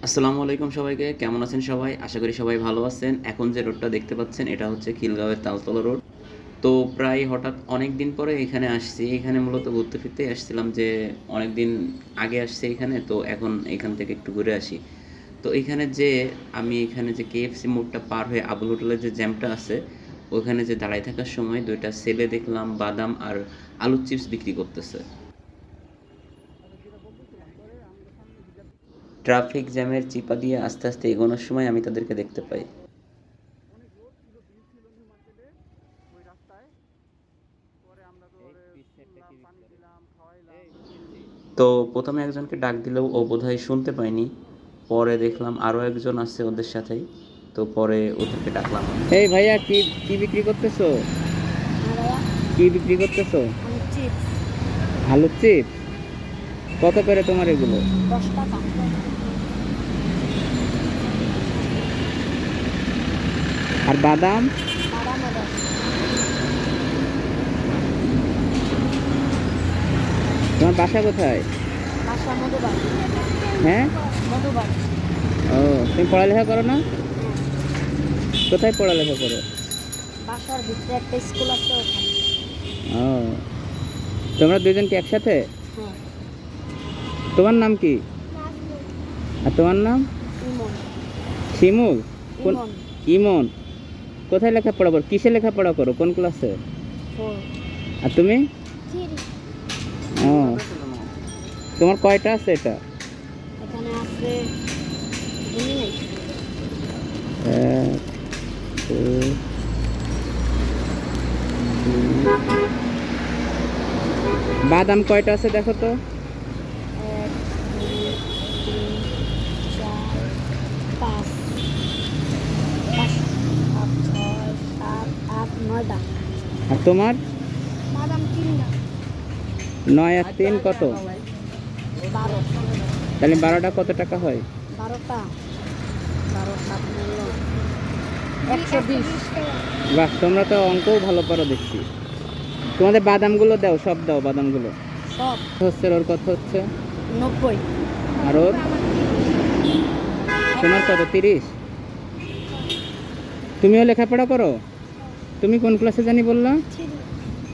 আসসালামু আলাইকুম সবাইকে, কেমন আছেন সবাই? আশা করি সবাই ভালো আছেন। এখন যে রোডটা দেখতে পাচ্ছেন এটা হচ্ছে খিলগাঁওয়ের তালতলা রোড। তো প্রায় হঠাৎ অনেক দিন পরে এখানে আসছি। এখানে মূলত ঘুরতে ফিরতেই আসছিলাম, যে অনেক দিন আগে আসছি এখানে, তো এখন এখান থেকে একটু ঘুরে আসি। তো এখানে যে আমি এখানে যে কেএফসি মোড়টা পার হয়ে আবুল হোটেলের যে জ্যামটা আছে, ওখানে যে দাঁড়ায় থাকার সময় দুইটা ছেলে দেখলাম বাদাম আর আলুর চিপস বিক্রি করতেছে। ট্রাফিক জ্যামের চিপা দিয়ে আস্তে আস্তে এগোনোর সময় আমি তাদেরকে দেখতে পাই। তো প্রথমে একজনকে ডাক দিলেও ও বোধহয় শুনতে পায়নি। পরে দেখলাম আরও একজন আছে ওদের সাথেই। তো পরে ওদেরকে ডাকলাম। এই ভাইয়া, কি কি বিক্রি করতেছো? কি বিক্রি করতেছো? আলুর চিপস। কত করে তোমার এগুলো? 10 টাকা। আর বাদাম? বাদামও 10। তোমার বাসা কোথায়? বাসা মধুবাড়ি। হ্যাঁ, মধুবাড়ি। ও, তুমি পড়ালেখা করো না? কোথায় পড়ালেখা করো? বাসার ভিতরে একটা স্কুল আছে ওখানে। ও, তোমরা দুজন কি একসাথে? হ্যাঁ। তোমার নাম কি? আর তোমার নাম? ইমন। শিমুল? কোন? ইমন। ইমন। কোথায় লেখাপড়া করো? কিসে লেখাপড়া করো? কোন ক্লাসে? 4। আর তুমি? 3। ও, তোমার কয়টা আছে এটা? এখানে আছে গুনি নাই। এক, দুই, তিন। বাদাম কয়টা আছে দেখো তো? 1 2 3 4 5 5 7 6 7 8 9টা। আর তোমার? বাদাম 3টা। 9 আর 3 কত? 12। তাহলে 12টা কত টাকা হয়? 12টা 12 7 120। বাহ, তোমরা তো অঙ্কও ভালো পারো দেখছি। তোমাদের বাদামগুলো দাও, সব দাও বাদামগুলো। সব হচ্ছে ওর কত হচ্ছে? 90। আর ওর? তোমার কত? 30? তুমিও লেখাপড়া করো? তুমি কোন ক্লাসে জানি বললা?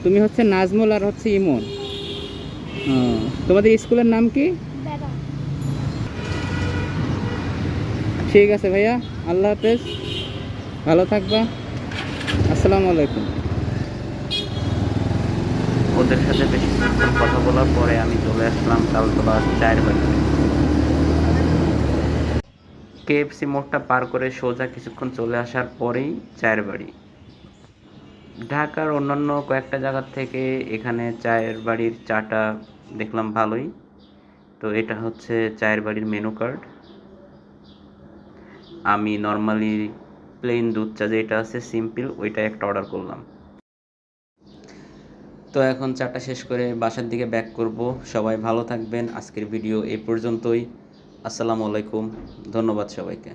তুমি হচ্ছে নাজমুল আর হচ্ছে ইমন। ও, তোমাদের স্কুলের নাম কি? ঠিক আছে ভাইয়া, আল্লাহ হাফেজ, ভালো থাকবা। আসসালামু আলাইকুম। ওদের সাথে বেশি কথা বলার পরে আমি চলে আসলাম তালতলা চায়ের বাড়িতে। কেএফসি মোড়টা পার করে সোজা কিছুক্ষণ চলে আসার পরেই চায়ের বাড়ি। ঢাকার অন্যান্য কয়েকটা জায়গার থেকে এখানে চায়ের বাড়ির চাটা দেখলাম ভালোই। তো এটা হচ্ছে চায়ের বাড়ির মেনু কার্ড। আমি নর্মালি প্লেন দুধ চা যেটা আছে সিম্পল, ওইটা একটা অর্ডার করলাম। তো এখন চাটা শেষ করে বাসার দিকে ব্যাক করব। সবাই ভালো থাকবেন। আজকের ভিডিও এই পর্যন্তই। আসসালামু আলাইকুম। ধন্যবাদ সবাইকে।